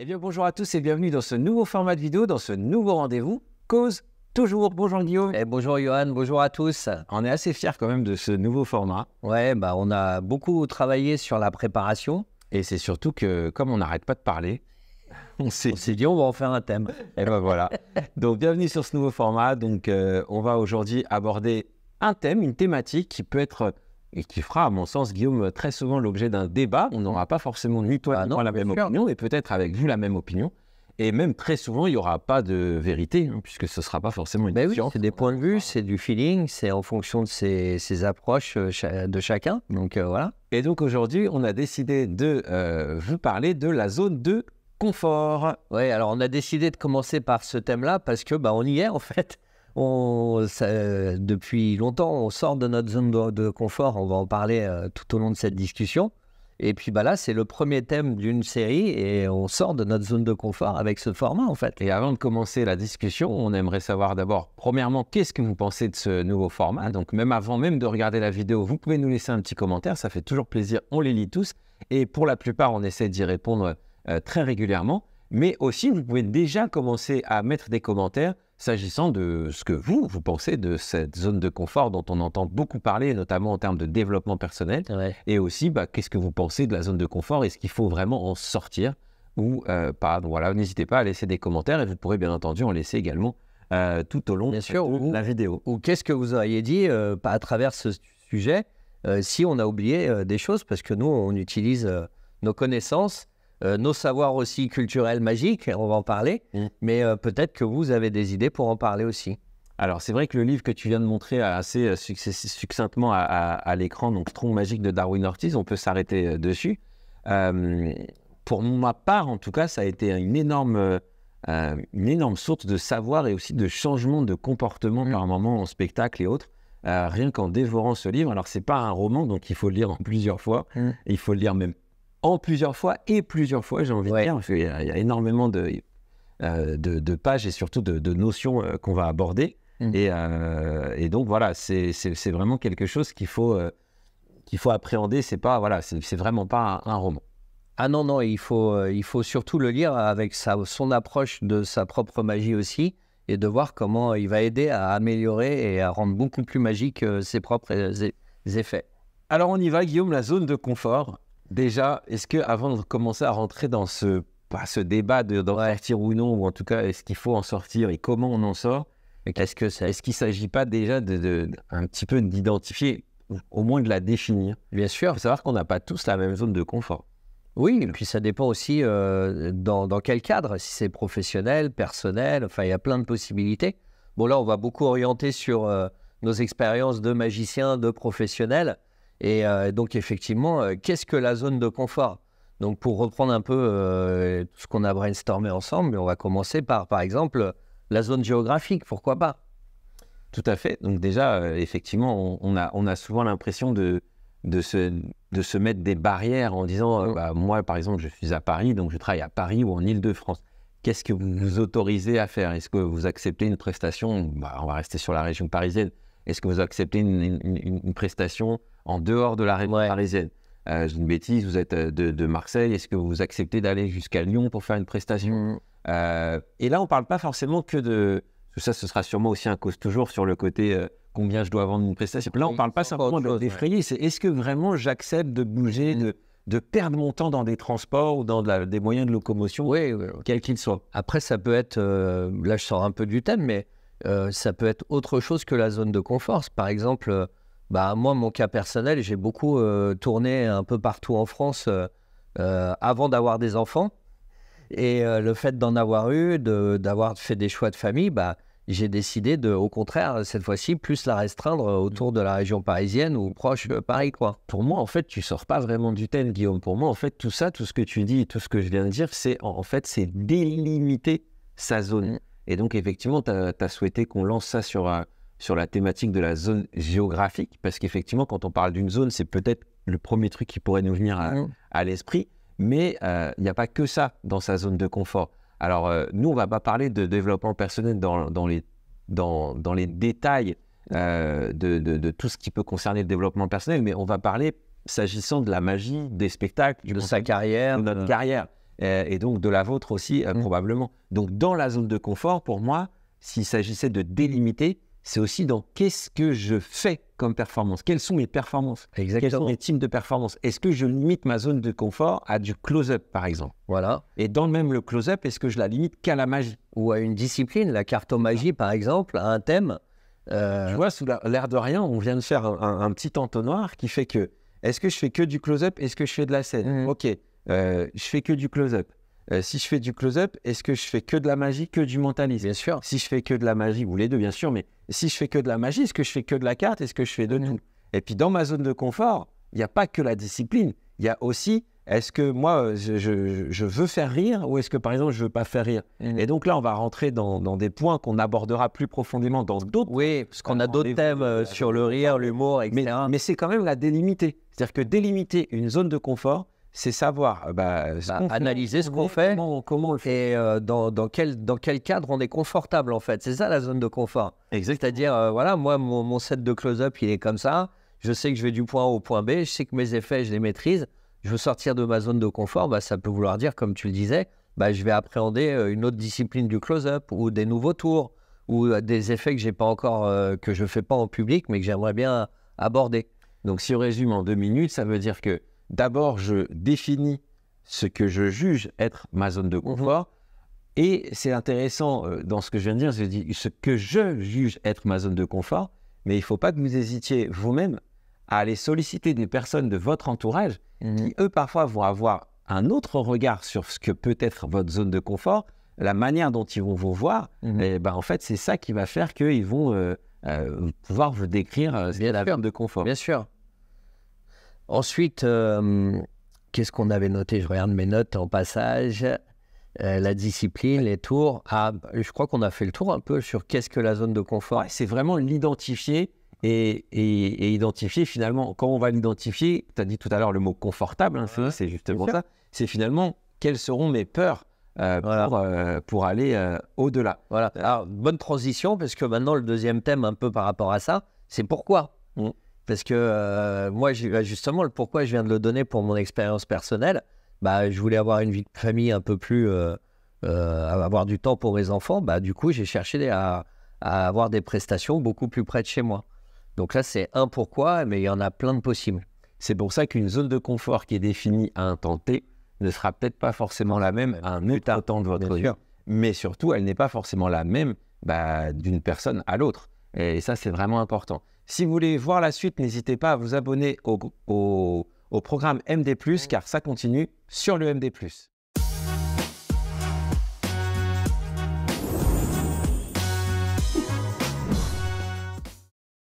Eh bien, bonjour à tous et bienvenue dans ce nouveau format de vidéo, dans ce nouveau rendez-vous Cause Toujours. Bonjour Guillaume. Bonjour Johan, bonjour à tous. On est assez fiers quand même de ce nouveau format. Ouais, on a beaucoup travaillé sur la préparation. Et c'est surtout que, comme on n'arrête pas de parler, on s'est dit on va en faire un thème. Et ben voilà. Donc, bienvenue sur ce nouveau format. Donc, on va aujourd'hui aborder un thème, une thématique qui peut être, et qui fera, à mon sens, Guillaume, très souvent l'objet d'un débat. On n'aura pas forcément, ni toi, ni moi, la même opinion, mais peut-être avec vous, la même opinion. Et même très souvent, il n'y aura pas de vérité, puisque ce ne sera pas forcément une science. Oui, c'est des points de vue, c'est du feeling, c'est en fonction de ses approches de chacun. Donc voilà. Et donc aujourd'hui, on a décidé de vous parler de la zone de confort. Oui, alors on a décidé de commencer par ce thème-là parce que on y est en fait. Depuis longtemps, on sort de notre zone de confort. On va en parler tout au long de cette discussion. Et puis là, c'est le premier thème d'une série et on sort de notre zone de confort avec ce format en fait. Et avant de commencer la discussion, on aimerait savoir d'abord, premièrement, qu'est-ce que vous pensez de ce nouveau format? Donc même avant même de regarder la vidéo, vous pouvez nous laisser un petit commentaire, ça fait toujours plaisir, on les lit tous. Et pour la plupart, on essaie d'y répondre très régulièrement. Mais aussi, vous pouvez déjà commencer à mettre des commentaires s'agissant de ce que vous pensez de cette zone de confort dont on entend beaucoup parler, notamment en termes de développement personnel. Ouais. Et aussi, qu'est-ce que vous pensez de la zone de confort? Est-ce qu'il faut vraiment en sortir ou pas? Donc voilà, n'hésitez pas à laisser des commentaires et vous pourrez bien entendu en laisser également tout au long de la vidéo. Ou qu'est-ce que vous auriez dit à travers ce sujet si on a oublié des choses? Parce que nous, on utilise nos connaissances, nos savoirs aussi culturels magiques, on va en parler, mais peut-être que vous avez des idées pour en parler aussi. Alors, c'est vrai que le livre que tu viens de montrer assez succinctement à l'écran, donc Strong Magic de Darwin Ortiz, on peut s'arrêter dessus. Pour ma part, en tout cas, ça a été une énorme source de savoir et aussi de changement de comportement par moment en spectacle et autres. Rien qu'en dévorant ce livre. Alors, c'est pas un roman, donc il faut le lire en plusieurs fois. Il faut le lire même en plusieurs fois, j'ai envie de dire, parce qu'il y a énormément de pages et surtout de notions qu'on va aborder. Et donc voilà, c'est vraiment quelque chose qu'il faut appréhender. C'est vraiment pas un roman. Ah non, il faut surtout le lire avec son approche de sa propre magie aussi, et de voir comment il va aider à améliorer et à rendre beaucoup plus magique ses propres effets. Alors on y va, Guillaume, la zone de confort. Déjà, est-ce que avant de commencer à rentrer dans ce débat d'en sortir ou non, ou en tout cas, est-ce qu'il faut en sortir et comment on en sort, est-ce qu'il ne s'agit pas déjà un petit peu d'identifier, au moins de la définir? Bien sûr. Il faut savoir qu'on n'a pas tous la même zone de confort. Oui, et puis ça dépend aussi dans quel cadre, si c'est professionnel, personnel, enfin il y a plein de possibilités. Bon là, on va beaucoup orienter sur nos expériences de magicien, de professionnel. Et donc effectivement, qu'est-ce que la zone de confort? Donc pour reprendre un peu tout ce qu'on a brainstormé ensemble, on va commencer par exemple, la zone géographique, pourquoi pas? Tout à fait. Donc déjà, effectivement, on a souvent l'impression de se mettre des barrières en disant, moi par exemple, je suis à Paris, donc je travaille à Paris ou en Île-de-France. Qu'est-ce que vous vous autorisez à faire? Est-ce que vous acceptez une prestation? On va rester sur la région parisienne. Est-ce que vous acceptez une prestation en dehors de la région parisienne? J'ai une bêtise, vous êtes de Marseille, est-ce que vous acceptez d'aller jusqu'à Lyon pour faire une prestation? Et là, on ne parle pas forcément que de... Ça, ce sera sûrement aussi un cause toujours sur le côté combien je dois vendre une prestation. Là, on ne parle pas simplement d'effrayer, c'est est-ce que vraiment j'accepte de bouger, de perdre mon temps dans des transports ou dans des moyens de locomotion, quels qu'ils soient. Après, ça peut être... là, je sors un peu du thème, mais ça peut être autre chose que la zone de confort. Par exemple... moi, mon cas personnel, j'ai beaucoup tourné un peu partout en France avant d'avoir des enfants. Et le fait d'en avoir eu, d'avoir fait des choix de famille, j'ai décidé au contraire, cette fois-ci, plus la restreindre autour de la région parisienne ou proche Paris, quoi. Pour moi, en fait, tu sors pas vraiment du thème, Guillaume. Pour moi, en fait, tout ça, tout ce que tu dis, tout ce que je viens de dire, c'est délimiter sa zone. Et donc, effectivement, tu as souhaité qu'on lance ça sur la thématique de la zone géographique, parce qu'effectivement, quand on parle d'une zone, c'est peut-être le premier truc qui pourrait nous venir à l'esprit, mais il n'y a pas que ça dans sa zone de confort. Alors, nous, on ne va pas parler de développement personnel dans les détails de tout ce qui peut concerner le développement personnel, mais on va parler, s'agissant de la magie, des spectacles, de sa carrière, de notre carrière. et donc de la vôtre aussi, probablement. Donc, dans la zone de confort, pour moi, s'il s'agissait de délimiter, c'est aussi dans qu'est-ce que je fais comme performance. Quelles sont mes performances? Quels sont mes types de performances? Est-ce que je limite ma zone de confort à du close-up, par exemple? Voilà. Et dans même le close-up, est-ce que je la limite qu'à la magie? Ou à une discipline, la cartomagie, par exemple, à un thème. Tu vois, sous l'air de rien, on vient de faire un petit entonnoir qui fait que, est-ce que je fais que du close-up? Est-ce que je fais de la scène? Ok, je fais que du close-up. Si je fais du close-up, est-ce que je fais que de la magie, que du mentalisme? Bien sûr. Si je fais que de la magie, ou les deux, bien sûr, mais si je fais que de la magie, est-ce que je fais que de la carte? Est-ce que je fais de tout? Et puis, dans ma zone de confort, il n'y a pas que la discipline. Il y a aussi, est-ce que moi, je veux faire rire ou est-ce que, par exemple, je ne veux pas faire rire? Et donc là, on va rentrer dans des points qu'on abordera plus profondément dans d'autres. Oui, parce qu'on a d'autres thèmes sur le rire, l'humour, etc. Mais c'est quand même la délimiter. C'est-à-dire que délimiter une zone de confort, c'est savoir analyser ce qu'on fait, comment on le fait. Et dans quel cadre on est confortable, en fait. C'est ça, la zone de confort. Exactement. C'est-à-dire, voilà, moi, mon set de close-up, il est comme ça. Je sais que je vais du point A au point B. Je sais que mes effets, je les maîtrise. Je veux sortir de ma zone de confort. Ça peut vouloir dire, comme tu le disais, je vais appréhender une autre discipline du close-up ou des nouveaux tours ou des effets que j'ai pas encore, que je fais pas en public, mais que j'aimerais bien aborder. Donc, si on résume en 2 minutes, ça veut dire que d'abord, je définis ce que je juge être ma zone de confort. Et c'est intéressant dans ce que je viens de dire, je dis ce que je juge être ma zone de confort, mais il ne faut pas que vous hésitiez vous-même à aller solliciter des personnes de votre entourage qui, eux, parfois, vont avoir un autre regard sur ce que peut être votre zone de confort, la manière dont ils vont vous voir. Et en fait, c'est ça qui va faire qu'ils vont pouvoir vous décrire la zone de confort. Bien sûr. Ensuite, qu'est-ce qu'on avait noté? Je regarde mes notes en passage. La discipline, les tours. Je crois qu'on a fait le tour un peu sur qu'est-ce que la zone de confort. Ouais, c'est vraiment l'identifier et identifier finalement. Quand on va l'identifier, tu as dit tout à l'heure le mot confortable, c'est justement ça. C'est finalement quelles seront mes peurs pour aller au-delà. Voilà. Alors, bonne transition, parce que maintenant, le deuxième thème un peu par rapport à ça, c'est pourquoi. Parce que moi, justement, le pourquoi, je viens de le donner pour mon expérience personnelle. Je voulais avoir une vie de famille un peu plus... avoir du temps pour mes enfants. Du coup, j'ai cherché à avoir des prestations beaucoup plus près de chez moi. Donc là, c'est un pourquoi, mais il y en a plein de possibles. C'est pour ça qu'une zone de confort qui est définie à un temps T ne sera peut-être pas forcément la même à un autre temps de votre vie. Mais surtout, elle n'est pas forcément la même d'une personne à l'autre. Et ça, c'est vraiment important. Si vous voulez voir la suite, n'hésitez pas à vous abonner au programme MD+, car ça continue sur le MD+.